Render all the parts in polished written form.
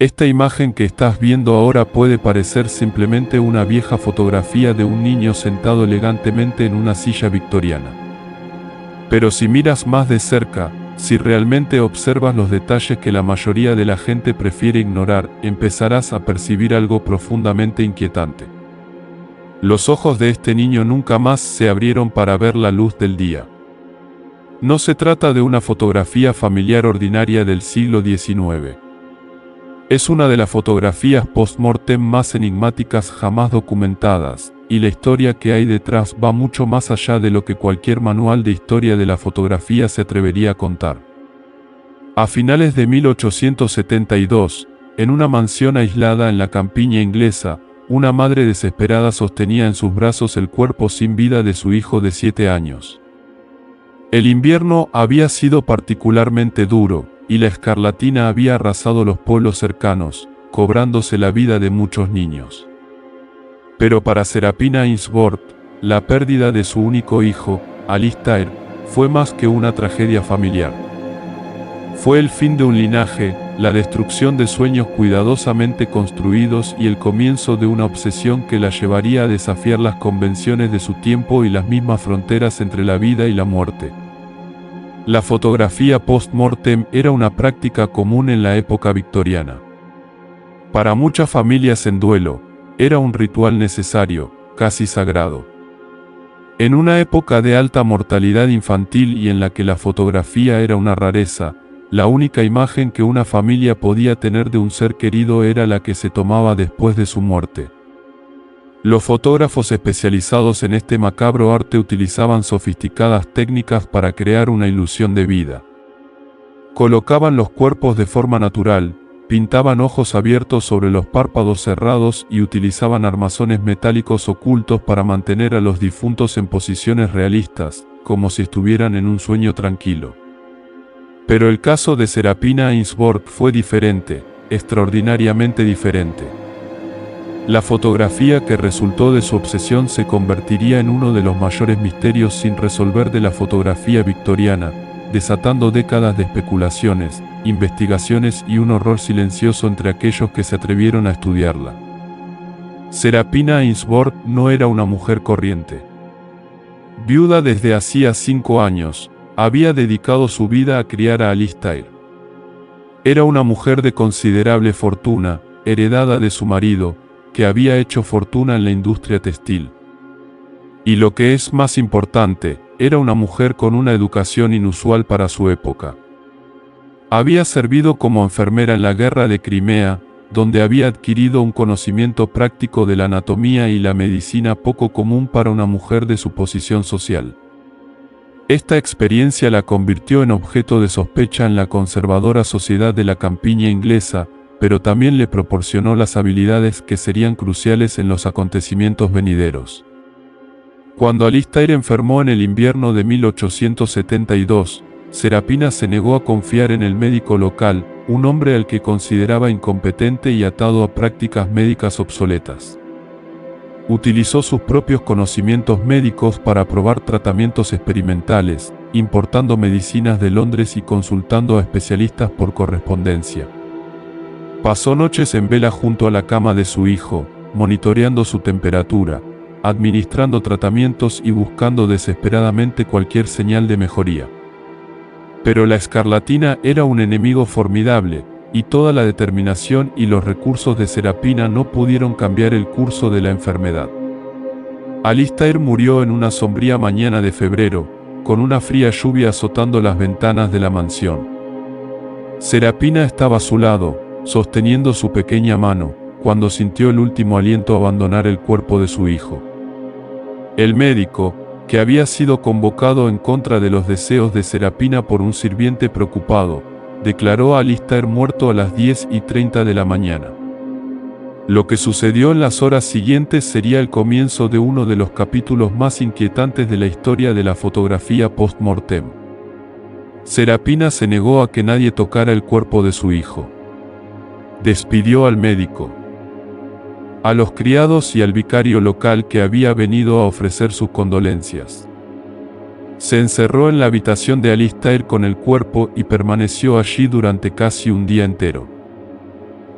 Esta imagen que estás viendo ahora puede parecer simplemente una vieja fotografía de un niño sentado elegantemente en una silla victoriana. Pero si miras más de cerca, si realmente observas los detalles que la mayoría de la gente prefiere ignorar, empezarás a percibir algo profundamente inquietante. Los ojos de este niño nunca más se abrieron para ver la luz del día. No se trata de una fotografía familiar ordinaria del siglo XIX. Es una de las fotografías post-mortem más enigmáticas jamás documentadas, y la historia que hay detrás va mucho más allá de lo que cualquier manual de historia de la fotografía se atrevería a contar. A finales de 1872, en una mansión aislada en la campiña inglesa, una madre desesperada sostenía en sus brazos el cuerpo sin vida de su hijo de 7 años. El invierno había sido particularmente duro, y la escarlatina había arrasado los pueblos cercanos, cobrándose la vida de muchos niños. Pero para Serapina Ainsworth, la pérdida de su único hijo, Alistair, fue más que una tragedia familiar. Fue el fin de un linaje, la destrucción de sueños cuidadosamente construidos y el comienzo de una obsesión que la llevaría a desafiar las convenciones de su tiempo y las mismas fronteras entre la vida y la muerte. La fotografía post-mortem era una práctica común en la época victoriana. Para muchas familias en duelo, era un ritual necesario, casi sagrado. En una época de alta mortalidad infantil y en la que la fotografía era una rareza, la única imagen que una familia podía tener de un ser querido era la que se tomaba después de su muerte. Los fotógrafos especializados en este macabro arte utilizaban sofisticadas técnicas para crear una ilusión de vida. Colocaban los cuerpos de forma natural, pintaban ojos abiertos sobre los párpados cerrados y utilizaban armazones metálicos ocultos para mantener a los difuntos en posiciones realistas, como si estuvieran en un sueño tranquilo. Pero el caso de Serapina Ainsworth fue diferente, extraordinariamente diferente. La fotografía que resultó de su obsesión se convertiría en uno de los mayores misterios sin resolver de la fotografía victoriana, desatando décadas de especulaciones, investigaciones y un horror silencioso entre aquellos que se atrevieron a estudiarla. Serapina Ainsworth no era una mujer corriente. Viuda desde hacía 5 años, había dedicado su vida a criar a Alistair. Era una mujer de considerable fortuna, heredada de su marido, que había hecho fortuna en la industria textil. Y lo que es más importante, era una mujer con una educación inusual para su época. Había servido como enfermera en la guerra de Crimea, donde había adquirido un conocimiento práctico de la anatomía y la medicina poco común para una mujer de su posición social. Esta experiencia la convirtió en objeto de sospecha en la conservadora sociedad de la campiña inglesa, pero también le proporcionó las habilidades que serían cruciales en los acontecimientos venideros. Cuando Alistair enfermó en el invierno de 1872, Serapina se negó a confiar en el médico local, un hombre al que consideraba incompetente y atado a prácticas médicas obsoletas. Utilizó sus propios conocimientos médicos para probar tratamientos experimentales, importando medicinas de Londres y consultando a especialistas por correspondencia. Pasó noches en vela junto a la cama de su hijo, monitoreando su temperatura, administrando tratamientos y buscando desesperadamente cualquier señal de mejoría. Pero la escarlatina era un enemigo formidable, y toda la determinación y los recursos de Serapina no pudieron cambiar el curso de la enfermedad. Alistair murió en una sombría mañana de febrero, con una fría lluvia azotando las ventanas de la mansión. Serapina estaba a su lado, sosteniendo su pequeña mano, cuando sintió el último aliento abandonar el cuerpo de su hijo. El médico, que había sido convocado en contra de los deseos de Serapina por un sirviente preocupado, declaró a Alistair muerto a las 10:30 de la mañana. Lo que sucedió en las horas siguientes sería el comienzo de uno de los capítulos más inquietantes de la historia de la fotografía post-mortem. Serapina se negó a que nadie tocara el cuerpo de su hijo. Despidió al médico, a los criados y al vicario local que había venido a ofrecer sus condolencias. Se encerró en la habitación de Alistair con el cuerpo y permaneció allí durante casi un día entero.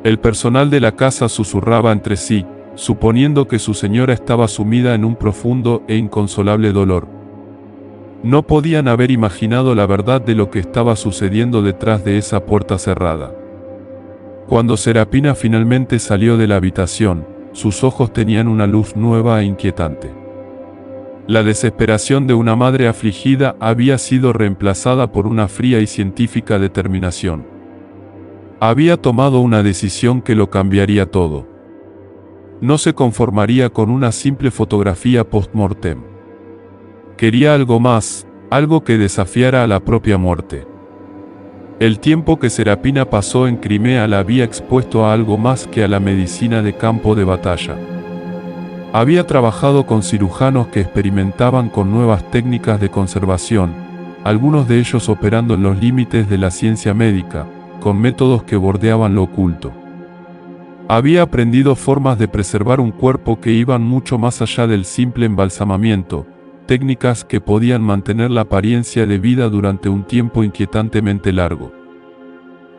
El personal de la casa susurraba entre sí, suponiendo que su señora estaba sumida en un profundo e inconsolable dolor. No podían haber imaginado la verdad de lo que estaba sucediendo detrás de esa puerta cerrada. Cuando Serapina finalmente salió de la habitación, sus ojos tenían una luz nueva e inquietante. La desesperación de una madre afligida había sido reemplazada por una fría y científica determinación. Había tomado una decisión que lo cambiaría todo. No se conformaría con una simple fotografía post-mortem. Quería algo más, algo que desafiara a la propia muerte. El tiempo que Serapina pasó en Crimea la había expuesto a algo más que a la medicina de campo de batalla. Había trabajado con cirujanos que experimentaban con nuevas técnicas de conservación, algunos de ellos operando en los límites de la ciencia médica, con métodos que bordeaban lo oculto. Había aprendido formas de preservar un cuerpo que iban mucho más allá del simple embalsamamiento, técnicas que podían mantener la apariencia de vida durante un tiempo inquietantemente largo.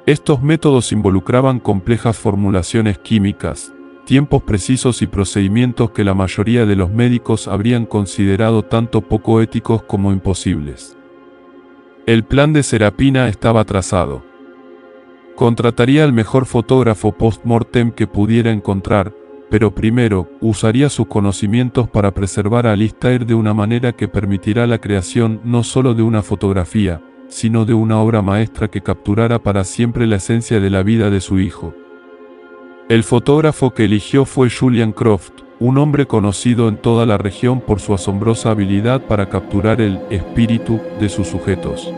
Estos métodos involucraban complejas formulaciones químicas, tiempos precisos y procedimientos que la mayoría de los médicos habrían considerado tanto poco éticos como imposibles. El plan de Serapina estaba trazado. Contrataría al mejor fotógrafo post-mortem que pudiera encontrar, pero primero, usaría sus conocimientos para preservar a Alistair de una manera que permitirá la creación no solo de una fotografía, sino de una obra maestra que capturara para siempre la esencia de la vida de su hijo. El fotógrafo que eligió fue Julian Croft, un hombre conocido en toda la región por su asombrosa habilidad para capturar el espíritu de sus sujetos.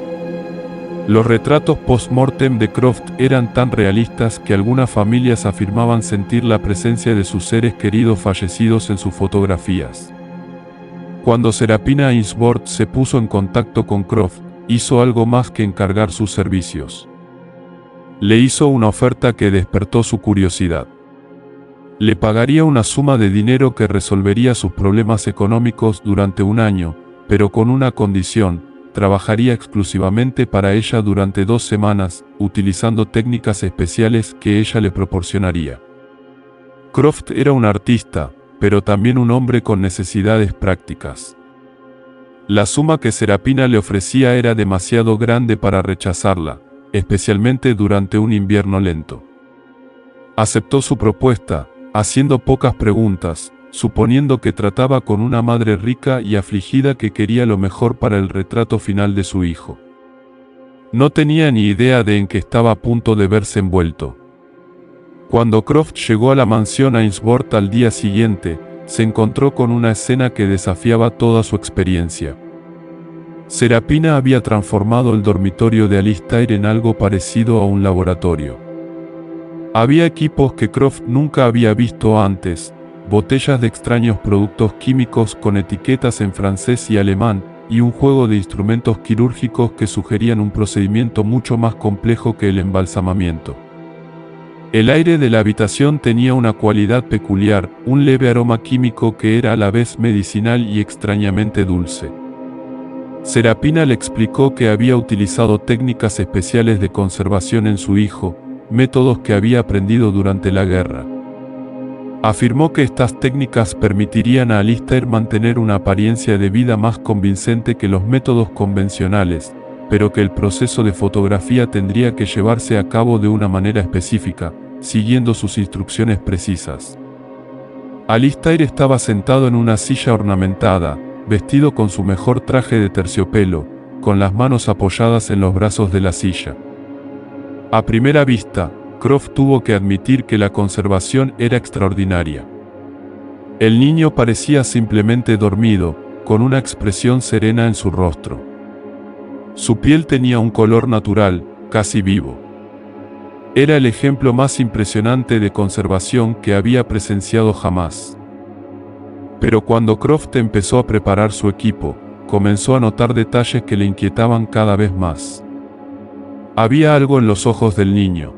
Los retratos post-mortem de Croft eran tan realistas que algunas familias afirmaban sentir la presencia de sus seres queridos fallecidos en sus fotografías. Cuando Serapina Ainsworth se puso en contacto con Croft, hizo algo más que encargar sus servicios. Le hizo una oferta que despertó su curiosidad. Le pagaría una suma de dinero que resolvería sus problemas económicos durante un año, pero con una condición: trabajaría exclusivamente para ella durante 2 semanas, utilizando técnicas especiales que ella le proporcionaría. Croft era un artista, pero también un hombre con necesidades prácticas. La suma que Serapina le ofrecía era demasiado grande para rechazarla, especialmente durante un invierno lento. Aceptó su propuesta, haciendo pocas preguntas, suponiendo que trataba con una madre rica y afligida que quería lo mejor para el retrato final de su hijo. No tenía ni idea de en qué estaba a punto de verse envuelto. Cuando Croft llegó a la mansión Ainsworth al día siguiente, se encontró con una escena que desafiaba toda su experiencia. Serapina había transformado el dormitorio de Alistair en algo parecido a un laboratorio. Había equipos que Croft nunca había visto antes, botellas de extraños productos químicos con etiquetas en francés y alemán, y un juego de instrumentos quirúrgicos que sugerían un procedimiento mucho más complejo que el embalsamamiento. El aire de la habitación tenía una cualidad peculiar, un leve aroma químico que era a la vez medicinal y extrañamente dulce. Serapina le explicó que había utilizado técnicas especiales de conservación en su hijo, métodos que había aprendido durante la guerra. Afirmó que estas técnicas permitirían a Alistair mantener una apariencia de vida más convincente que los métodos convencionales, pero que el proceso de fotografía tendría que llevarse a cabo de una manera específica, siguiendo sus instrucciones precisas. Alistair estaba sentado en una silla ornamentada, vestido con su mejor traje de terciopelo, con las manos apoyadas en los brazos de la silla. A primera vista, Croft tuvo que admitir que la conservación era extraordinaria. El niño parecía simplemente dormido, con una expresión serena en su rostro. Su piel tenía un color natural, casi vivo. Era el ejemplo más impresionante de conservación que había presenciado jamás. Pero cuando Croft empezó a preparar su equipo, comenzó a notar detalles que le inquietaban cada vez más. Había algo en los ojos del niño.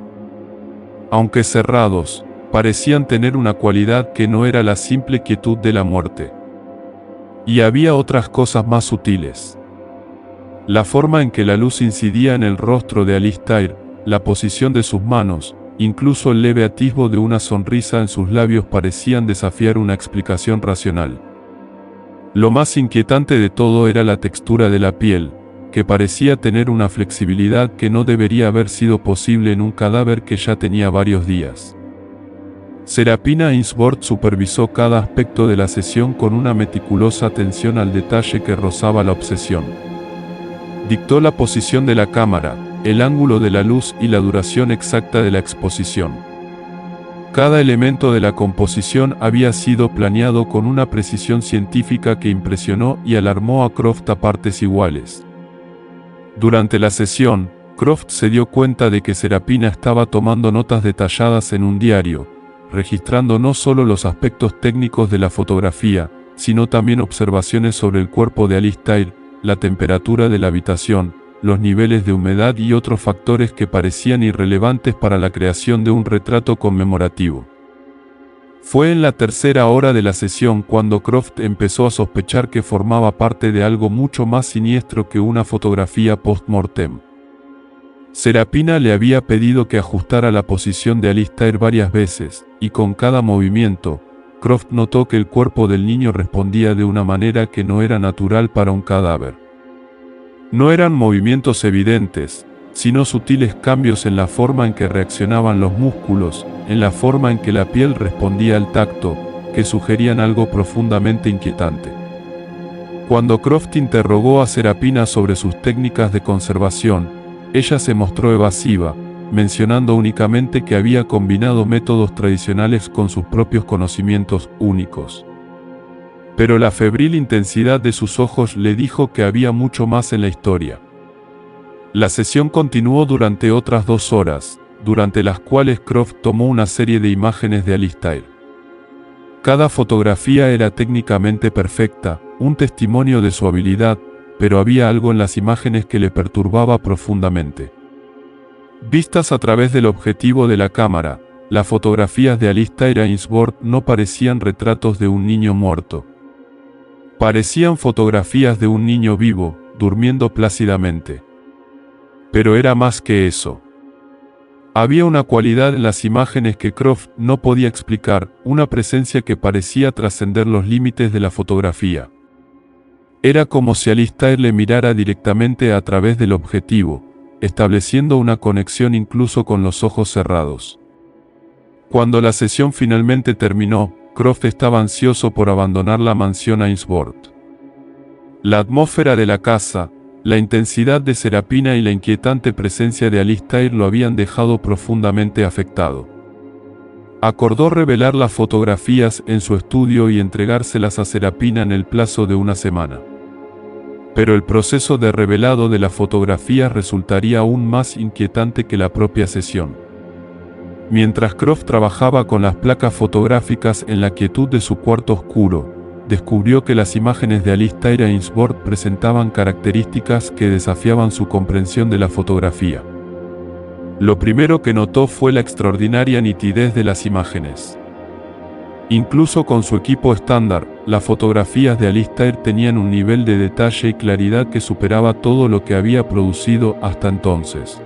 Aunque cerrados, parecían tener una cualidad que no era la simple quietud de la muerte. Y había otras cosas más sutiles. La forma en que la luz incidía en el rostro de Alistair, la posición de sus manos, incluso el leve atisbo de una sonrisa en sus labios parecían desafiar una explicación racional. Lo más inquietante de todo era la textura de la piel, que parecía tener una flexibilidad que no debería haber sido posible en un cadáver que ya tenía varios días. Serapina Ainsworth supervisó cada aspecto de la sesión con una meticulosa atención al detalle que rozaba la obsesión. Dictó la posición de la cámara, el ángulo de la luz y la duración exacta de la exposición. Cada elemento de la composición había sido planeado con una precisión científica que impresionó y alarmó a Croft a partes iguales. Durante la sesión, Croft se dio cuenta de que Serapina estaba tomando notas detalladas en un diario, registrando no solo los aspectos técnicos de la fotografía, sino también observaciones sobre el cuerpo de Alistair, la temperatura de la habitación, los niveles de humedad y otros factores que parecían irrelevantes para la creación de un retrato conmemorativo. Fue en la tercera hora de la sesión cuando Croft empezó a sospechar que formaba parte de algo mucho más siniestro que una fotografía post-mortem. Serapina le había pedido que ajustara la posición de Alistair varias veces, y con cada movimiento, Croft notó que el cuerpo del niño respondía de una manera que no era natural para un cadáver. No eran movimientos evidentes, sino sutiles cambios en la forma en que reaccionaban los músculos, en la forma en que la piel respondía al tacto, que sugerían algo profundamente inquietante. Cuando Croft interrogó a Serapina sobre sus técnicas de conservación, ella se mostró evasiva, mencionando únicamente que había combinado métodos tradicionales con sus propios conocimientos únicos. Pero la febril intensidad de sus ojos le dijo que había mucho más en la historia. La sesión continuó durante otras 2 horas, durante las cuales Croft tomó una serie de imágenes de Alistair. Cada fotografía era técnicamente perfecta, un testimonio de su habilidad, pero había algo en las imágenes que le perturbaba profundamente. Vistas a través del objetivo de la cámara, las fotografías de Alistair Ainsworth no parecían retratos de un niño muerto. Parecían fotografías de un niño vivo, durmiendo plácidamente. Pero era más que eso. Había una cualidad en las imágenes que Croft no podía explicar, una presencia que parecía trascender los límites de la fotografía. Era como si Alistair le mirara directamente a través del objetivo, estableciendo una conexión incluso con los ojos cerrados. Cuando la sesión finalmente terminó, Croft estaba ansioso por abandonar la mansión Ainsworth. La atmósfera de la casa, la intensidad de Serapina y la inquietante presencia de Alistair lo habían dejado profundamente afectado. Acordó revelar las fotografías en su estudio y entregárselas a Serapina en el plazo de una semana. Pero el proceso de revelado de las fotografías resultaría aún más inquietante que la propia sesión. Mientras Croft trabajaba con las placas fotográficas en la quietud de su cuarto oscuro, descubrió que las imágenes de Alistair Ainsworth presentaban características que desafiaban su comprensión de la fotografía. Lo primero que notó fue la extraordinaria nitidez de las imágenes. Incluso con su equipo estándar, las fotografías de Alistair tenían un nivel de detalle y claridad que superaba todo lo que había producido hasta entonces.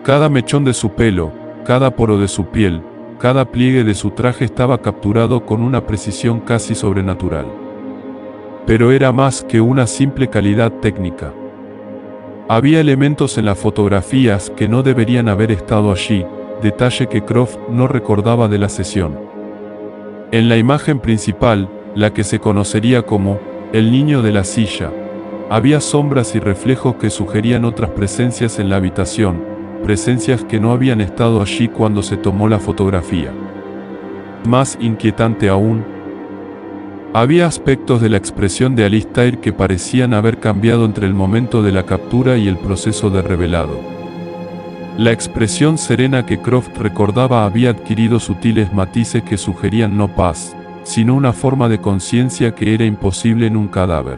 Cada mechón de su pelo, cada poro de su piel, cada pliegue de su traje estaba capturado con una precisión casi sobrenatural. Pero era más que una simple calidad técnica. Había elementos en las fotografías que no deberían haber estado allí, detalle que Croft no recordaba de la sesión. En la imagen principal, la que se conocería como el niño de la silla, había sombras y reflejos que sugerían otras presencias en la habitación, presencias que no habían estado allí cuando se tomó la fotografía. Más inquietante aún, había aspectos de la expresión de Alistair que parecían haber cambiado entre el momento de la captura y el proceso de revelado. La expresión serena que Croft recordaba había adquirido sutiles matices que sugerían no paz, sino una forma de conciencia que era imposible en un cadáver.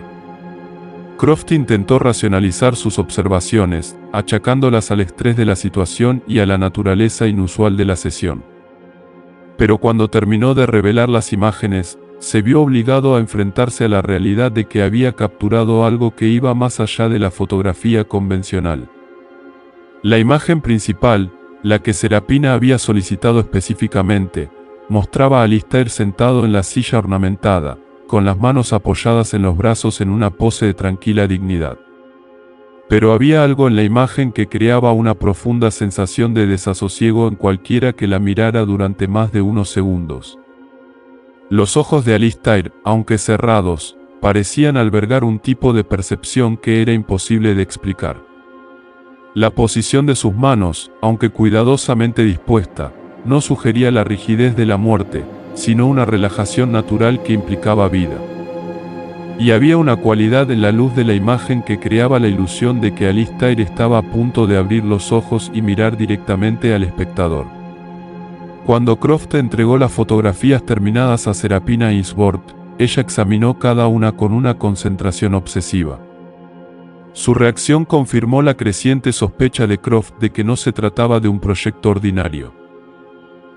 Croft intentó racionalizar sus observaciones, achacándolas al estrés de la situación y a la naturaleza inusual de la sesión. Pero cuando terminó de revelar las imágenes, se vio obligado a enfrentarse a la realidad de que había capturado algo que iba más allá de la fotografía convencional. La imagen principal, la que Serapina había solicitado específicamente, mostraba a Alistair sentado en la silla ornamentada, con las manos apoyadas en los brazos en una pose de tranquila dignidad. Pero había algo en la imagen que creaba una profunda sensación de desasosiego en cualquiera que la mirara durante más de unos segundos. Los ojos de Alistair, aunque cerrados, parecían albergar un tipo de percepción que era imposible de explicar. La posición de sus manos, aunque cuidadosamente dispuesta, no sugería la rigidez de la muerte, sino una relajación natural que implicaba vida. Y había una cualidad en la luz de la imagen que creaba la ilusión de que Alistair estaba a punto de abrir los ojos y mirar directamente al espectador. Cuando Croft entregó las fotografías terminadas a Serapina Ainsworth, ella examinó cada una con una concentración obsesiva. Su reacción confirmó la creciente sospecha de Croft de que no se trataba de un proyecto ordinario.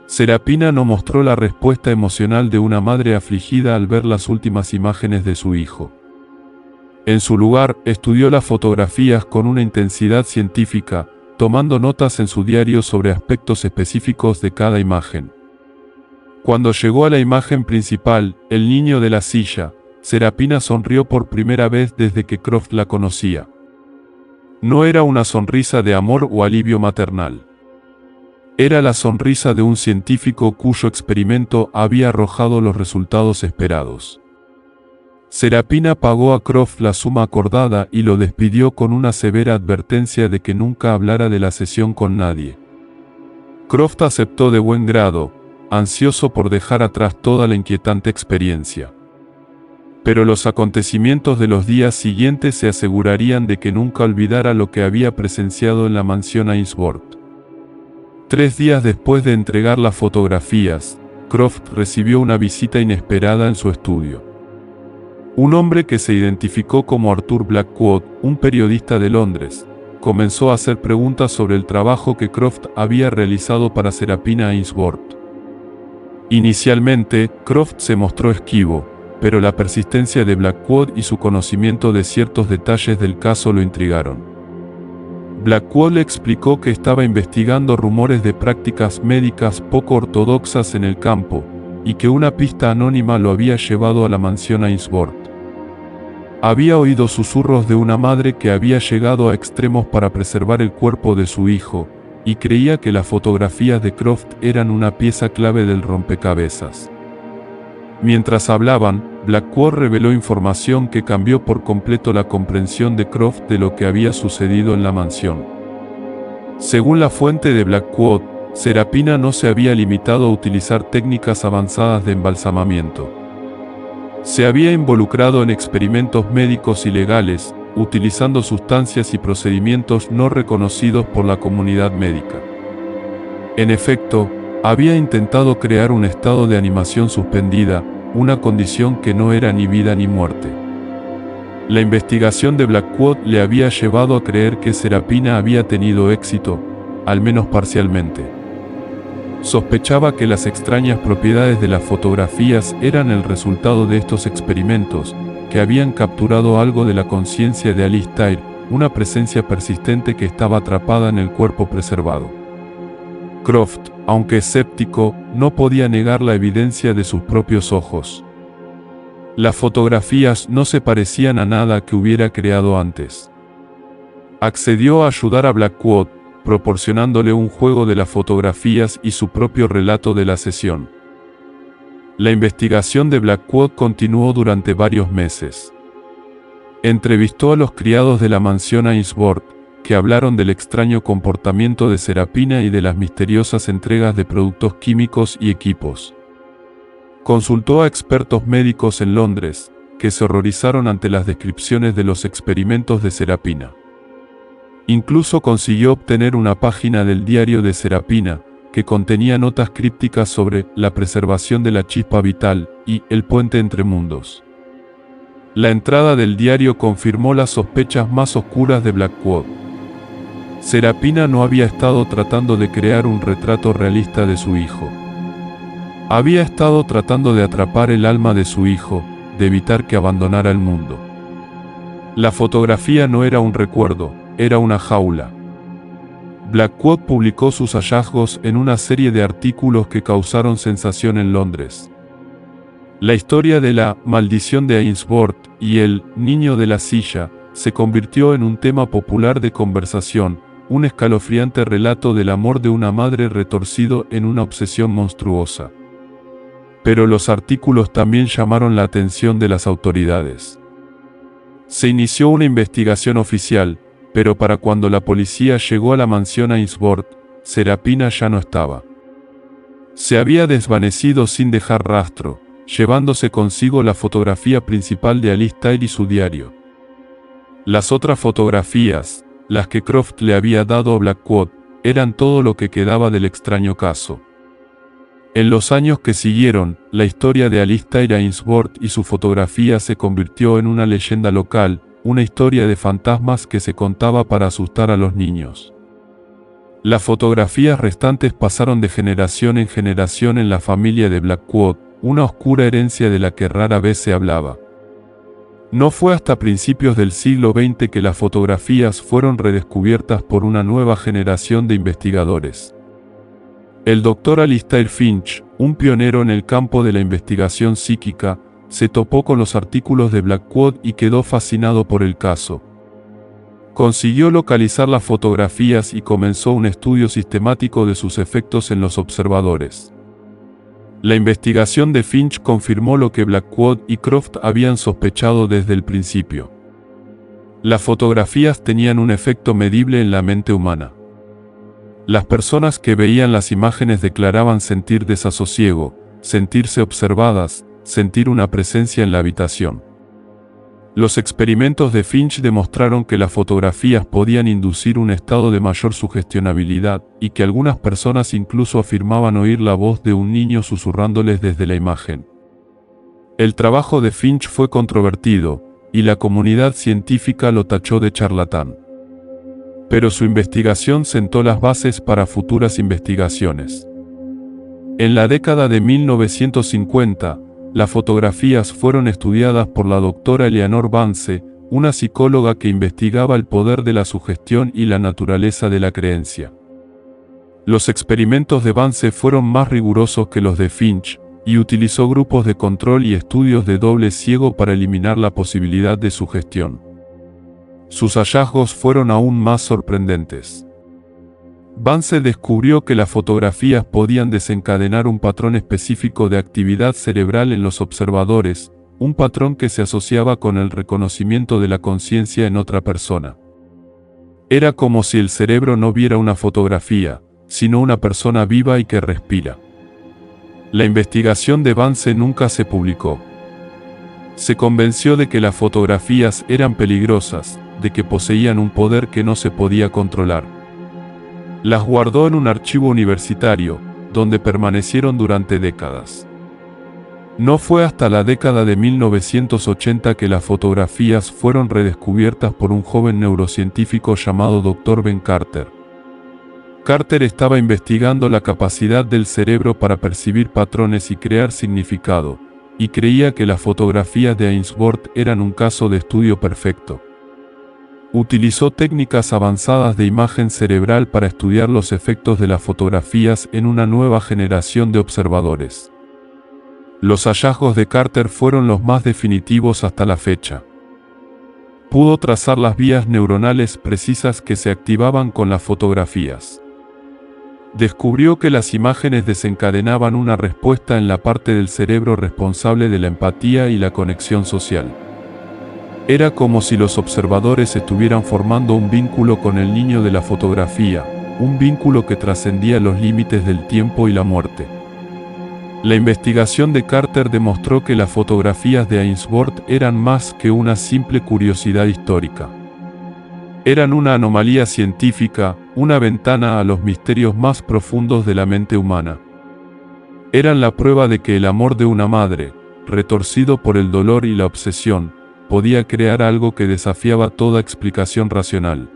Serapina no mostró la respuesta emocional de una madre afligida al ver las últimas imágenes de su hijo. En su lugar, estudió las fotografías con una intensidad científica, tomando notas en su diario sobre aspectos específicos de cada imagen. Cuando llegó a la imagen principal, el niño de la silla, Serapina sonrió por primera vez desde que Croft la conocía. No era una sonrisa de amor o alivio maternal. Era la sonrisa de un científico cuyo experimento había arrojado los resultados esperados. Serapina pagó a Croft la suma acordada y lo despidió con una severa advertencia de que nunca hablara de la sesión con nadie. Croft aceptó de buen grado, ansioso por dejar atrás toda la inquietante experiencia. Pero los acontecimientos de los días siguientes se asegurarían de que nunca olvidara lo que había presenciado en la mansión Ainsworth. 3 días después de entregar las fotografías, Croft recibió una visita inesperada en su estudio. Un hombre que se identificó como Arthur Blackwood, un periodista de Londres, comenzó a hacer preguntas sobre el trabajo que Croft había realizado para Serapina Ainsworth. Inicialmente, Croft se mostró esquivo, pero la persistencia de Blackwood y su conocimiento de ciertos detalles del caso lo intrigaron. Blackwood le explicó que estaba investigando rumores de prácticas médicas poco ortodoxas en el campo, y que una pista anónima lo había llevado a la mansión Ainsworth. Había oído susurros de una madre que había llegado a extremos para preservar el cuerpo de su hijo, y creía que las fotografías de Croft eran una pieza clave del rompecabezas. Mientras hablaban, Blackwood reveló información que cambió por completo la comprensión de Croft de lo que había sucedido en la mansión. Según la fuente de Blackwood, Serapina no se había limitado a utilizar técnicas avanzadas de embalsamamiento. Se había involucrado en experimentos médicos ilegales, utilizando sustancias y procedimientos no reconocidos por la comunidad médica. En efecto, había intentado crear un estado de animación suspendida, una condición que no era ni vida ni muerte. La investigación de Blackwood le había llevado a creer que Serapina había tenido éxito, al menos parcialmente. Sospechaba que las extrañas propiedades de las fotografías eran el resultado de estos experimentos, que habían capturado algo de la conciencia de Alistair, una presencia persistente que estaba atrapada en el cuerpo preservado. Croft, aunque escéptico, no podía negar la evidencia de sus propios ojos. Las fotografías no se parecían a nada que hubiera creado antes. Accedió a ayudar a Blackwood, proporcionándole un juego de las fotografías y su propio relato de la sesión. La investigación de Blackwood continuó durante varios meses. Entrevistó a los criados de la mansión Ainsworth, que hablaron del extraño comportamiento de Serapina y de las misteriosas entregas de productos químicos y equipos. Consultó a expertos médicos en Londres, que se horrorizaron ante las descripciones de los experimentos de Serapina. Incluso consiguió obtener una página del diario de Serapina, que contenía notas crípticas sobre la preservación de la chispa vital y el puente entre mundos. La entrada del diario confirmó las sospechas más oscuras de Blackwood. Serapina no había estado tratando de crear un retrato realista de su hijo. Había estado tratando de atrapar el alma de su hijo, de evitar que abandonara el mundo. La fotografía no era un recuerdo, era una jaula. Blackwood publicó sus hallazgos en una serie de artículos que causaron sensación en Londres. La historia de la maldición de Ainsworth y el niño de la silla se convirtió en un tema popular de conversación, un escalofriante relato del amor de una madre retorcido en una obsesión monstruosa. Pero los artículos también llamaron la atención de las autoridades. Se inició una investigación oficial, pero para cuando la policía llegó a la mansión Ainsworth, Serapina ya no estaba. Se había desvanecido sin dejar rastro, llevándose consigo la fotografía principal de Alistair y su diario. Las otras fotografías, las que Croft le había dado a Blackwood, eran todo lo que quedaba del extraño caso. En los años que siguieron, la historia de Alistair Ainsworth y su fotografía se convirtió en una leyenda local, una historia de fantasmas que se contaba para asustar a los niños. Las fotografías restantes pasaron de generación en generación en la familia de Blackwood, una oscura herencia de la que rara vez se hablaba. No fue hasta principios del siglo XX que las fotografías fueron redescubiertas por una nueva generación de investigadores. El Dr. Alistair Finch, un pionero en el campo de la investigación psíquica, se topó con los artículos de Blackwood y quedó fascinado por el caso. Consiguió localizar las fotografías y comenzó un estudio sistemático de sus efectos en los observadores. La investigación de Finch confirmó lo que Blackwood y Croft habían sospechado desde el principio. Las fotografías tenían un efecto medible en la mente humana. Las personas que veían las imágenes declaraban sentir desasosiego, sentirse observadas, sentir una presencia en la habitación. Los experimentos de Finch demostraron que las fotografías podían inducir un estado de mayor sugestionabilidad y que algunas personas incluso afirmaban oír la voz de un niño susurrándoles desde la imagen. El trabajo de Finch fue controvertido y la comunidad científica lo tachó de charlatán. Pero su investigación sentó las bases para futuras investigaciones. En la década de 1950, las fotografías fueron estudiadas por la doctora Eleanor Vance, una psicóloga que investigaba el poder de la sugestión y la naturaleza de la creencia. Los experimentos de Vance fueron más rigurosos que los de Finch, y utilizó grupos de control y estudios de doble ciego para eliminar la posibilidad de sugestión. Sus hallazgos fueron aún más sorprendentes. Vance descubrió que las fotografías podían desencadenar un patrón específico de actividad cerebral en los observadores, un patrón que se asociaba con el reconocimiento de la conciencia en otra persona. Era como si el cerebro no viera una fotografía, sino una persona viva y que respira. La investigación de Vance nunca se publicó. Se convenció de que las fotografías eran peligrosas, de que poseían un poder que no se podía controlar. Las guardó en un archivo universitario, donde permanecieron durante décadas. No fue hasta la década de 1980 que las fotografías fueron redescubiertas por un joven neurocientífico llamado Dr. Ben Carter. Carter estaba investigando la capacidad del cerebro para percibir patrones y crear significado, y creía que las fotografías de Ainsworth eran un caso de estudio perfecto. Utilizó técnicas avanzadas de imagen cerebral para estudiar los efectos de las fotografías en una nueva generación de observadores. Los hallazgos de Carter fueron los más definitivos hasta la fecha. Pudo trazar las vías neuronales precisas que se activaban con las fotografías. Descubrió que las imágenes desencadenaban una respuesta en la parte del cerebro responsable de la empatía y la conexión social. Era como si los observadores estuvieran formando un vínculo con el niño de la fotografía, un vínculo que trascendía los límites del tiempo y la muerte. La investigación de Carter demostró que las fotografías de Ainsworth eran más que una simple curiosidad histórica. Eran una anomalía científica, una ventana a los misterios más profundos de la mente humana. Eran la prueba de que el amor de una madre, retorcido por el dolor y la obsesión, podía crear algo que desafiaba toda explicación racional.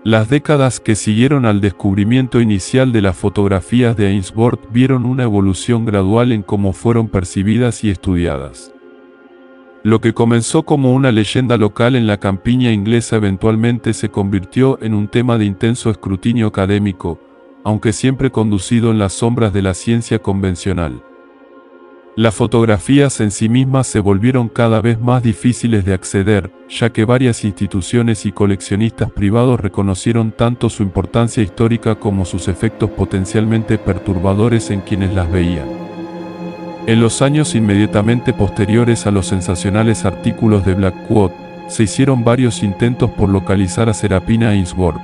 Las décadas que siguieron al descubrimiento inicial de las fotografías de Ainsworth vieron una evolución gradual en cómo fueron percibidas y estudiadas. Lo que comenzó como una leyenda local en la campiña inglesa eventualmente se convirtió en un tema de intenso escrutinio académico, aunque siempre conducido en las sombras de la ciencia convencional. Las fotografías en sí mismas se volvieron cada vez más difíciles de acceder, ya que varias instituciones y coleccionistas privados reconocieron tanto su importancia histórica como sus efectos potencialmente perturbadores en quienes las veían. En los años inmediatamente posteriores a los sensacionales artículos de Blackwood, se hicieron varios intentos por localizar a Serapina Ainsworth.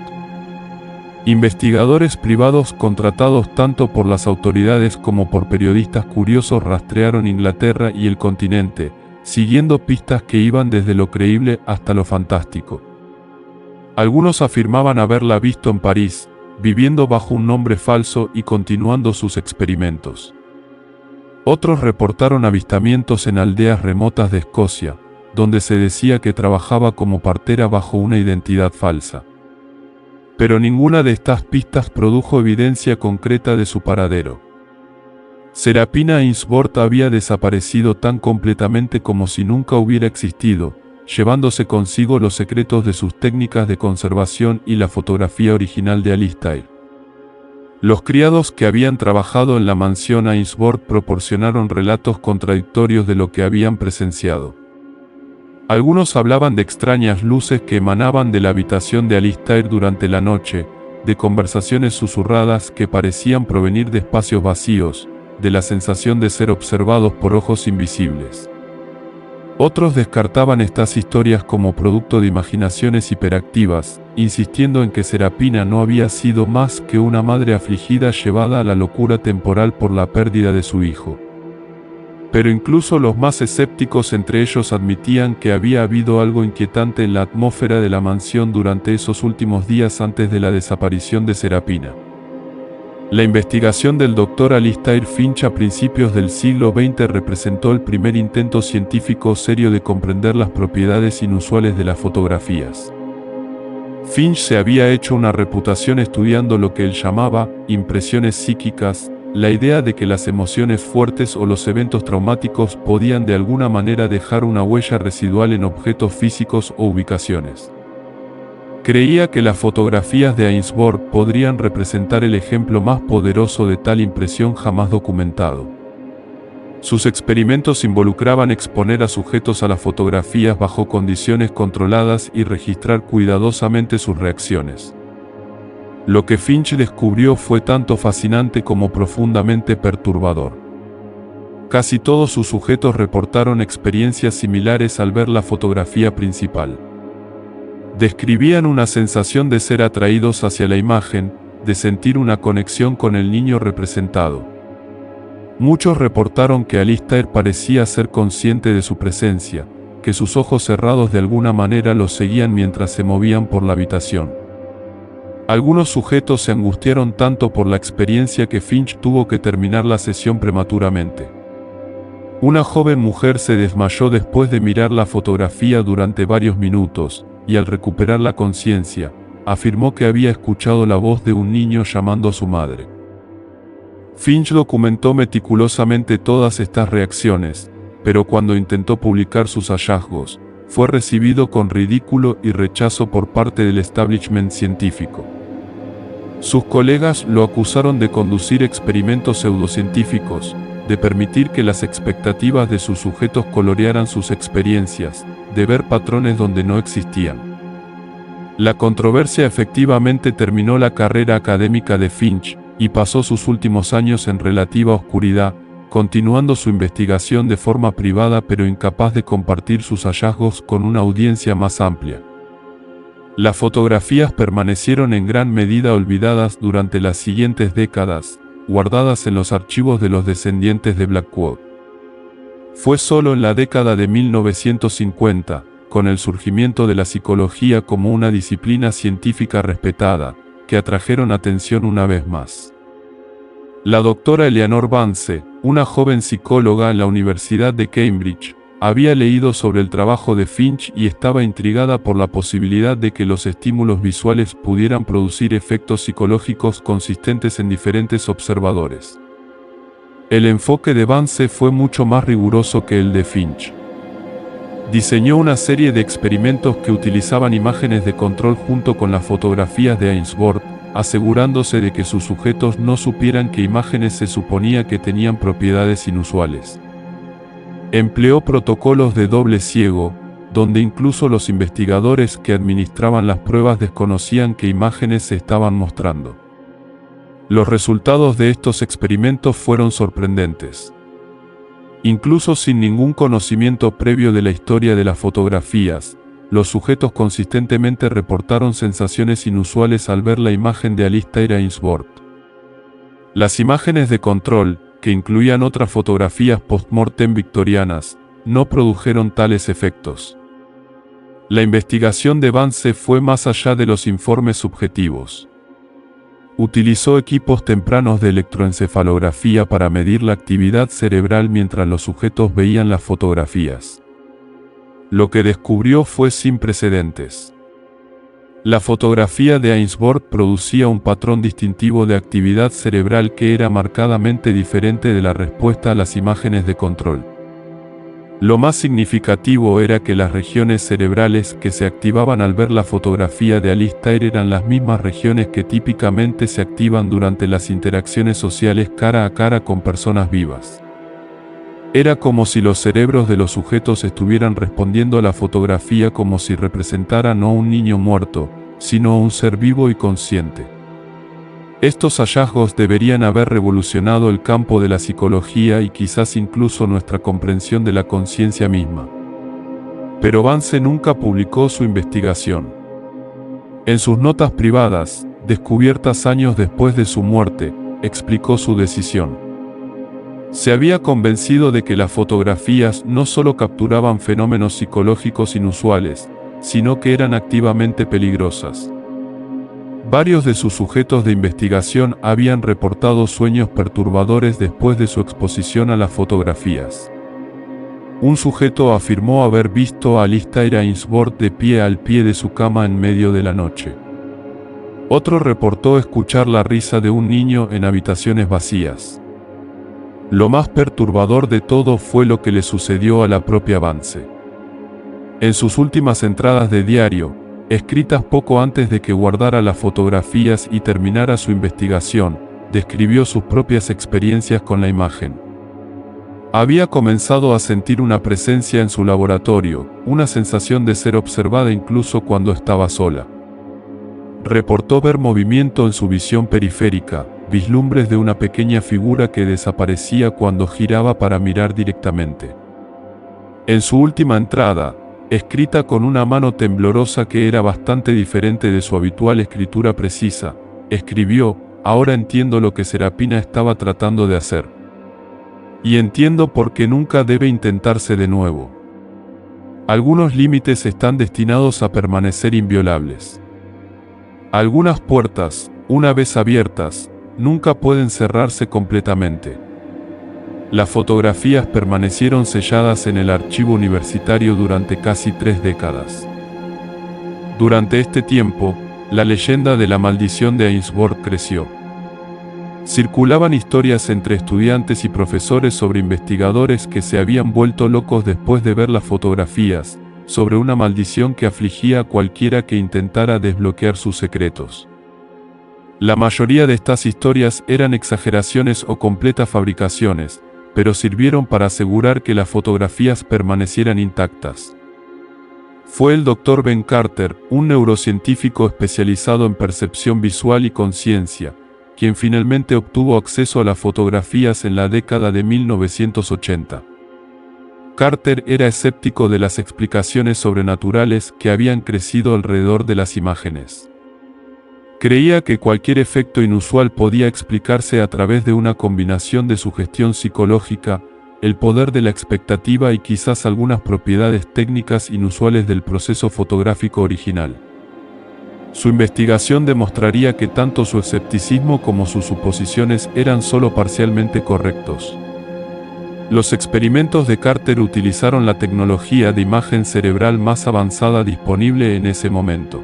Investigadores privados contratados tanto por las autoridades como por periodistas curiosos rastrearon Inglaterra y el continente, siguiendo pistas que iban desde lo creíble hasta lo fantástico. Algunos afirmaban haberla visto en París, viviendo bajo un nombre falso y continuando sus experimentos. Otros reportaron avistamientos en aldeas remotas de Escocia, donde se decía que trabajaba como partera bajo una identidad falsa. Pero ninguna de estas pistas produjo evidencia concreta de su paradero. Serapina Ainsworth había desaparecido tan completamente como si nunca hubiera existido, llevándose consigo los secretos de sus técnicas de conservación y la fotografía original de Alistair. Los criados que habían trabajado en la mansión Ainsworth proporcionaron relatos contradictorios de lo que habían presenciado. Algunos hablaban de extrañas luces que emanaban de la habitación de Alistair durante la noche, de conversaciones susurradas que parecían provenir de espacios vacíos, de la sensación de ser observados por ojos invisibles. Otros descartaban estas historias como producto de imaginaciones hiperactivas, insistiendo en que Serapina no había sido más que una madre afligida llevada a la locura temporal por la pérdida de su hijo. Pero incluso los más escépticos entre ellos admitían que había habido algo inquietante en la atmósfera de la mansión durante esos últimos días antes de la desaparición de Serapina. La investigación del Dr. Alistair Finch a principios del siglo XX representó el primer intento científico serio de comprender las propiedades inusuales de las fotografías. Finch se había hecho una reputación estudiando lo que él llamaba impresiones psíquicas, la idea de que las emociones fuertes o los eventos traumáticos podían de alguna manera dejar una huella residual en objetos físicos o ubicaciones. Creía que las fotografías de Ainsworth podrían representar el ejemplo más poderoso de tal impresión jamás documentado. Sus experimentos involucraban exponer a sujetos a las fotografías bajo condiciones controladas y registrar cuidadosamente sus reacciones. Lo que Finch descubrió fue tanto fascinante como profundamente perturbador. Casi todos sus sujetos reportaron experiencias similares al ver la fotografía principal. Describían una sensación de ser atraídos hacia la imagen, de sentir una conexión con el niño representado. Muchos reportaron que Alistair parecía ser consciente de su presencia, que sus ojos cerrados de alguna manera los seguían mientras se movían por la habitación. Algunos sujetos se angustiaron tanto por la experiencia que Finch tuvo que terminar la sesión prematuramente. Una joven mujer se desmayó después de mirar la fotografía durante varios minutos, y al recuperar la conciencia, afirmó que había escuchado la voz de un niño llamando a su madre. Finch documentó meticulosamente todas estas reacciones, pero cuando intentó publicar sus hallazgos, fue recibido con ridículo y rechazo por parte del establishment científico. Sus colegas lo acusaron de conducir experimentos pseudocientíficos, de permitir que las expectativas de sus sujetos colorearan sus experiencias, de ver patrones donde no existían. La controversia efectivamente terminó la carrera académica de Finch, y pasó sus últimos años en relativa oscuridad, continuando su investigación de forma privada pero incapaz de compartir sus hallazgos con una audiencia más amplia. Las fotografías permanecieron en gran medida olvidadas durante las siguientes décadas, guardadas en los archivos de los descendientes de Blackwood. Fue solo en la década de 1950, con el surgimiento de la psicología como una disciplina científica respetada, que atrajeron atención una vez más. La doctora Eleanor Vance, una joven psicóloga en la Universidad de Cambridge, había leído sobre el trabajo de Finch y estaba intrigada por la posibilidad de que los estímulos visuales pudieran producir efectos psicológicos consistentes en diferentes observadores. El enfoque de Vance fue mucho más riguroso que el de Finch. Diseñó una serie de experimentos que utilizaban imágenes de control junto con las fotografías de Ainsworth, asegurándose de que sus sujetos no supieran qué imágenes se suponía que tenían propiedades inusuales. Empleó protocolos de doble ciego, donde incluso los investigadores que administraban las pruebas desconocían qué imágenes se estaban mostrando. Los resultados de estos experimentos fueron sorprendentes. Incluso sin ningún conocimiento previo de la historia de las fotografías, los sujetos consistentemente reportaron sensaciones inusuales al ver la imagen de Alistair Ainsworth. Las imágenes de control, que incluían otras fotografías post-mortem victorianas, no produjeron tales efectos. La investigación de Vance fue más allá de los informes subjetivos. Utilizó equipos tempranos de electroencefalografía para medir la actividad cerebral mientras los sujetos veían las fotografías. Lo que descubrió fue sin precedentes. La fotografía de Ainsworth producía un patrón distintivo de actividad cerebral que era marcadamente diferente de la respuesta a las imágenes de control. Lo más significativo era que las regiones cerebrales que se activaban al ver la fotografía de Alistair eran las mismas regiones que típicamente se activan durante las interacciones sociales cara a cara con personas vivas. Era como si los cerebros de los sujetos estuvieran respondiendo a la fotografía como si representara no un niño muerto, sino un ser vivo y consciente. Estos hallazgos deberían haber revolucionado el campo de la psicología y quizás incluso nuestra comprensión de la conciencia misma. Pero Vance nunca publicó su investigación. En sus notas privadas, descubiertas años después de su muerte, explicó su decisión. Se había convencido de que las fotografías no solo capturaban fenómenos psicológicos inusuales, sino que eran activamente peligrosas. Varios de sus sujetos de investigación habían reportado sueños perturbadores después de su exposición a las fotografías. Un sujeto afirmó haber visto a Alistair Ainsworth de pie al pie de su cama en medio de la noche. Otro reportó escuchar la risa de un niño en habitaciones vacías. Lo más perturbador de todo fue lo que le sucedió a la propia Vance. En sus últimas entradas de diario, escritas poco antes de que guardara las fotografías y terminara su investigación, describió sus propias experiencias con la imagen. Había comenzado a sentir una presencia en su laboratorio, una sensación de ser observada incluso cuando estaba sola. Reportó ver movimiento en su visión periférica, vislumbres de una pequeña figura que desaparecía cuando giraba para mirar directamente. En su última entrada, escrita con una mano temblorosa que era bastante diferente de su habitual escritura precisa, escribió: "Ahora entiendo lo que Serapina estaba tratando de hacer. Y entiendo por qué nunca debe intentarse de nuevo. Algunos límites están destinados a permanecer inviolables. Algunas puertas, una vez abiertas, nunca pueden cerrarse completamente". Las fotografías permanecieron selladas en el archivo universitario durante casi 3 décadas. Durante este tiempo, la leyenda de la maldición de Ainsworth creció. Circulaban historias entre estudiantes y profesores sobre investigadores que se habían vuelto locos después de ver las fotografías, sobre una maldición que afligía a cualquiera que intentara desbloquear sus secretos. La mayoría de estas historias eran exageraciones o completas fabricaciones, pero sirvieron para asegurar que las fotografías permanecieran intactas. Fue el Dr. Ben Carter, un neurocientífico especializado en percepción visual y conciencia, quien finalmente obtuvo acceso a las fotografías en la década de 1980. Carter era escéptico de las explicaciones sobrenaturales que habían crecido alrededor de las imágenes. Creía que cualquier efecto inusual podía explicarse a través de una combinación de sugestión psicológica, el poder de la expectativa y quizás algunas propiedades técnicas inusuales del proceso fotográfico original. Su investigación demostraría que tanto su escepticismo como sus suposiciones eran solo parcialmente correctos. Los experimentos de Carter utilizaron la tecnología de imagen cerebral más avanzada disponible en ese momento.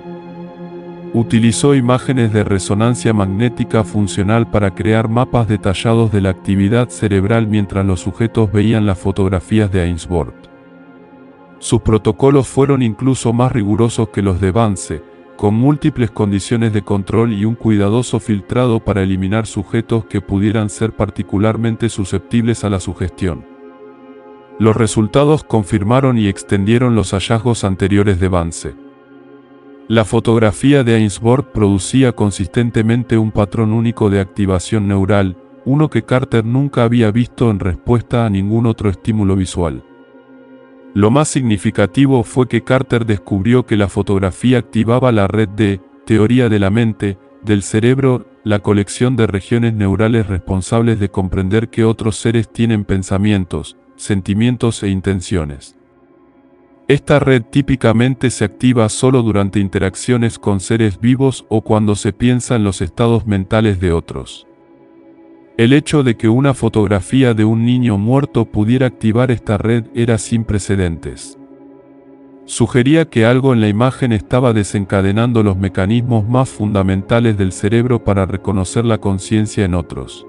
Utilizó imágenes de resonancia magnética funcional para crear mapas detallados de la actividad cerebral mientras los sujetos veían las fotografías de Ainsworth. Sus protocolos fueron incluso más rigurosos que los de Vance, con múltiples condiciones de control y un cuidadoso filtrado para eliminar sujetos que pudieran ser particularmente susceptibles a la sugestión. Los resultados confirmaron y extendieron los hallazgos anteriores de Vance. La fotografía de Ainsworth producía consistentemente un patrón único de activación neural, uno que Carter nunca había visto en respuesta a ningún otro estímulo visual. Lo más significativo fue que Carter descubrió que la fotografía activaba la red de teoría de la mente, del cerebro, la colección de regiones neurales responsables de comprender que otros seres tienen pensamientos, sentimientos e intenciones. Esta red típicamente se activa solo durante interacciones con seres vivos o cuando se piensa en los estados mentales de otros. El hecho de que una fotografía de un niño muerto pudiera activar esta red era sin precedentes. Sugería que algo en la imagen estaba desencadenando los mecanismos más fundamentales del cerebro para reconocer la conciencia en otros.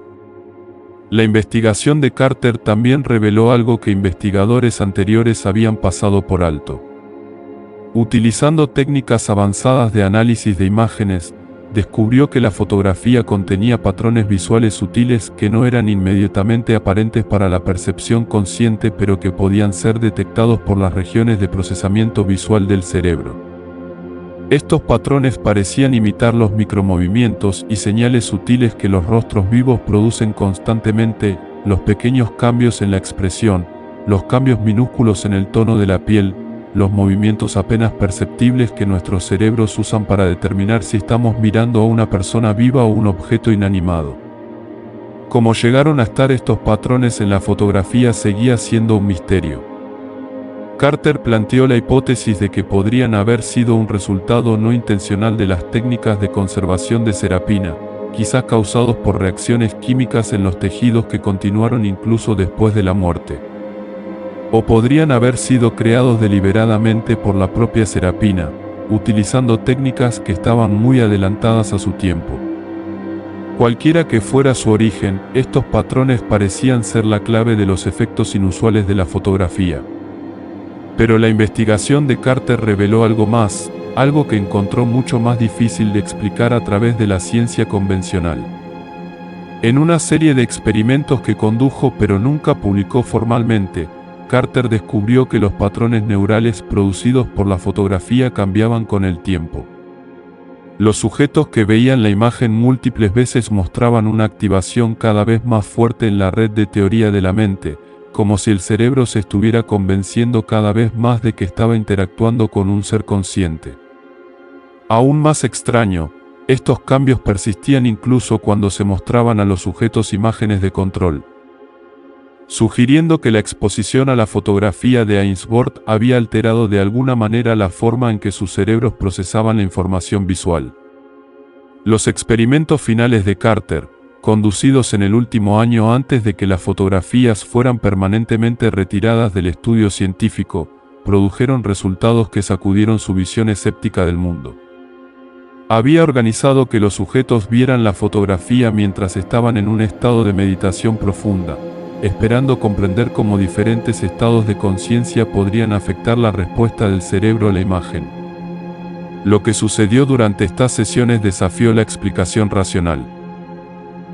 La investigación de Carter también reveló algo que investigadores anteriores habían pasado por alto. Utilizando técnicas avanzadas de análisis de imágenes, descubrió que la fotografía contenía patrones visuales sutiles que no eran inmediatamente aparentes para la percepción consciente, pero que podían ser detectados por las regiones de procesamiento visual del cerebro. Estos patrones parecían imitar los micromovimientos y señales sutiles que los rostros vivos producen constantemente, los pequeños cambios en la expresión, los cambios minúsculos en el tono de la piel, los movimientos apenas perceptibles que nuestros cerebros usan para determinar si estamos mirando a una persona viva o un objeto inanimado. Cómo llegaron a estar estos patrones en la fotografía seguía siendo un misterio. Carter planteó la hipótesis de que podrían haber sido un resultado no intencional de las técnicas de conservación de serapina, quizás causados por reacciones químicas en los tejidos que continuaron incluso después de la muerte. O podrían haber sido creados deliberadamente por la propia serapina, utilizando técnicas que estaban muy adelantadas a su tiempo. Cualquiera que fuera su origen, estos patrones parecían ser la clave de los efectos inusuales de la fotografía. Pero la investigación de Carter reveló algo más, algo que encontró mucho más difícil de explicar a través de la ciencia convencional. En una serie de experimentos que condujo pero nunca publicó formalmente, Carter descubrió que los patrones neurales producidos por la fotografía cambiaban con el tiempo. Los sujetos que veían la imagen múltiples veces mostraban una activación cada vez más fuerte en la red de teoría de la mente, como si el cerebro se estuviera convenciendo cada vez más de que estaba interactuando con un ser consciente. Aún más extraño, estos cambios persistían incluso cuando se mostraban a los sujetos imágenes de control, sugiriendo que la exposición a la fotografía de Ainsworth había alterado de alguna manera la forma en que sus cerebros procesaban la información visual. Los experimentos finales de Carter, conducidos en el último año antes de que las fotografías fueran permanentemente retiradas del estudio científico, produjeron resultados que sacudieron su visión escéptica del mundo. Había organizado que los sujetos vieran la fotografía mientras estaban en un estado de meditación profunda, esperando comprender cómo diferentes estados de conciencia podrían afectar la respuesta del cerebro a la imagen. Lo que sucedió durante estas sesiones desafió la explicación racional.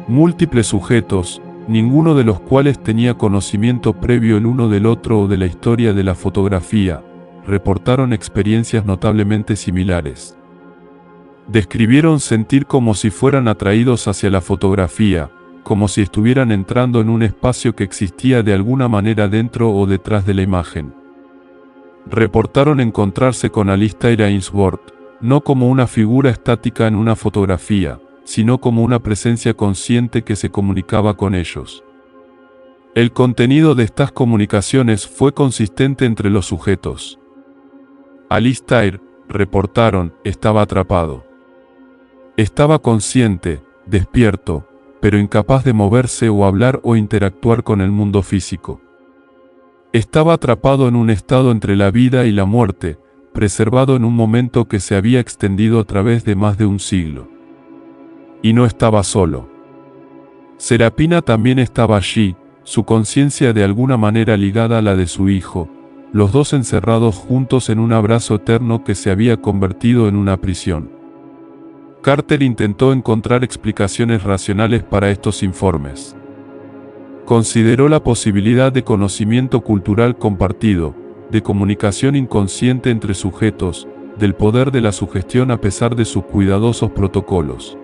Múltiples sujetos, ninguno de los cuales tenía conocimiento previo el uno del otro o de la historia de la fotografía, reportaron experiencias notablemente similares. Describieron sentir como si fueran atraídos hacia la fotografía, como si estuvieran entrando en un espacio que existía de alguna manera dentro o detrás de la imagen. Reportaron encontrarse con Alistair Ainsworth, no como una figura estática en una fotografía, sino como una presencia consciente que se comunicaba con ellos. El contenido de estas comunicaciones fue consistente entre los sujetos. Alistair, reportaron, estaba atrapado. Estaba consciente, despierto, pero incapaz de moverse o hablar o interactuar con el mundo físico. Estaba atrapado en un estado entre la vida y la muerte, preservado en un momento que se había extendido a través de más de un siglo. Y no estaba solo. Serapina también estaba allí, su conciencia de alguna manera ligada a la de su hijo, los dos encerrados juntos en un abrazo eterno que se había convertido en una prisión. Carter intentó encontrar explicaciones racionales para estos informes. Consideró la posibilidad de conocimiento cultural compartido, de comunicación inconsciente entre sujetos, del poder de la sugestión a pesar de sus cuidadosos protocolos.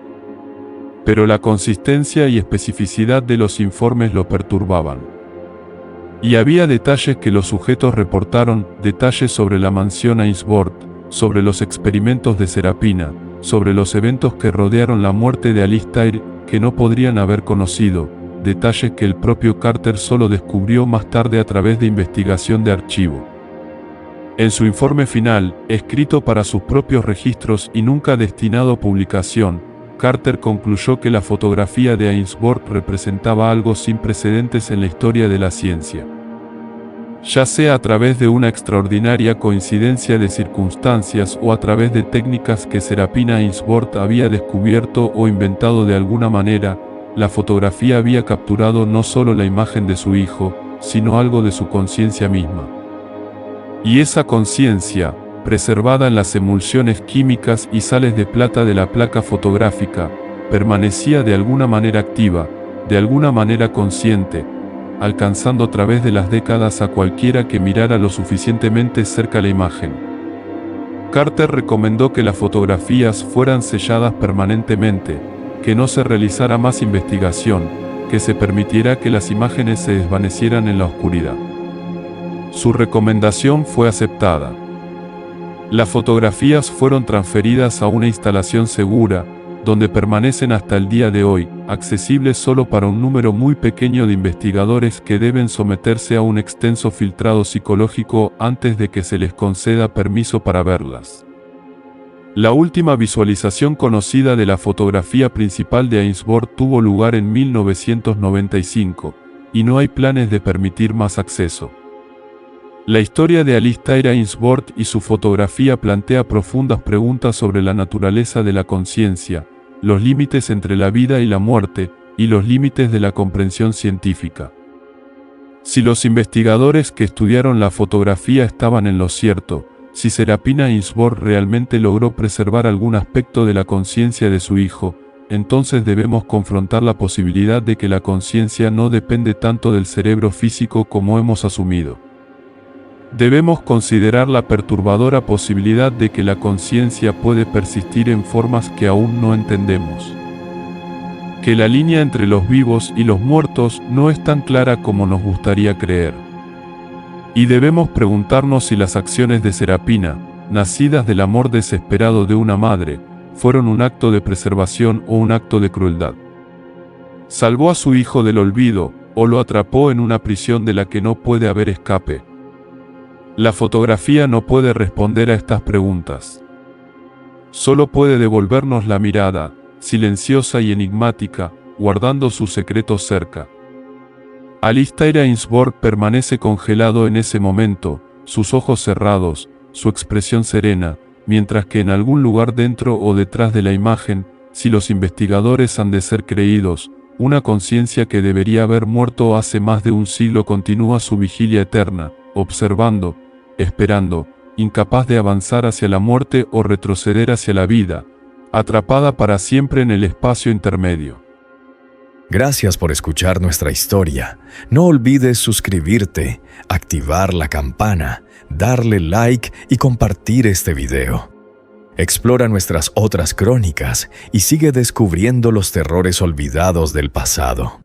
Pero la consistencia y especificidad de los informes lo perturbaban. Y había detalles que los sujetos reportaron, detalles sobre la mansión Ainsworth, sobre los experimentos de Serapina, sobre los eventos que rodearon la muerte de Alistair, que no podrían haber conocido, detalles que el propio Carter solo descubrió más tarde a través de investigación de archivo. En su informe final, escrito para sus propios registros y nunca destinado a publicación, Carter concluyó que la fotografía de Ainsworth representaba algo sin precedentes en la historia de la ciencia. Ya sea a través de una extraordinaria coincidencia de circunstancias o a través de técnicas que Serapina Ainsworth había descubierto o inventado de alguna manera, la fotografía había capturado no solo la imagen de su hijo, sino algo de su conciencia misma. Y esa conciencia, preservada en las emulsiones químicas y sales de plata de la placa fotográfica, permanecía de alguna manera activa, de alguna manera consciente, alcanzando a través de las décadas a cualquiera que mirara lo suficientemente cerca la imagen. Carter recomendó que las fotografías fueran selladas permanentemente, que no se realizara más investigación, que se permitiera que las imágenes se desvanecieran en la oscuridad. Su recomendación fue aceptada. Las fotografías fueron transferidas a una instalación segura, donde permanecen hasta el día de hoy, accesibles solo para un número muy pequeño de investigadores que deben someterse a un extenso filtrado psicológico antes de que se les conceda permiso para verlas. La última visualización conocida de la fotografía principal de Ainsworth tuvo lugar en 1995, y no hay planes de permitir más acceso. La historia de Alistair Ainsworth y su fotografía plantea profundas preguntas sobre la naturaleza de la conciencia, los límites entre la vida y la muerte, y los límites de la comprensión científica. Si los investigadores que estudiaron la fotografía estaban en lo cierto, si Serapina Ainsworth realmente logró preservar algún aspecto de la conciencia de su hijo, entonces debemos confrontar la posibilidad de que la conciencia no depende tanto del cerebro físico como hemos asumido. Debemos considerar la perturbadora posibilidad de que la conciencia puede persistir en formas que aún no entendemos. Que la línea entre los vivos y los muertos no es tan clara como nos gustaría creer. Y debemos preguntarnos si las acciones de Serapina, nacidas del amor desesperado de una madre, fueron un acto de preservación o un acto de crueldad. ¿Salvó a su hijo del olvido, o lo atrapó en una prisión de la que no puede haber escape? La fotografía no puede responder a estas preguntas. Solo puede devolvernos la mirada, silenciosa y enigmática, guardando sus secretos cerca. Alistair Ainsworth permanece congelado en ese momento, sus ojos cerrados, su expresión serena, mientras que en algún lugar dentro o detrás de la imagen, si los investigadores han de ser creídos, una conciencia que debería haber muerto hace más de un siglo continúa su vigilia eterna, observando, esperando, incapaz de avanzar hacia la muerte o retroceder hacia la vida, atrapada para siempre en el espacio intermedio. Gracias por escuchar nuestra historia. No olvides suscribirte, activar la campana, darle like y compartir este video. Explora nuestras otras crónicas y sigue descubriendo los terrores olvidados del pasado.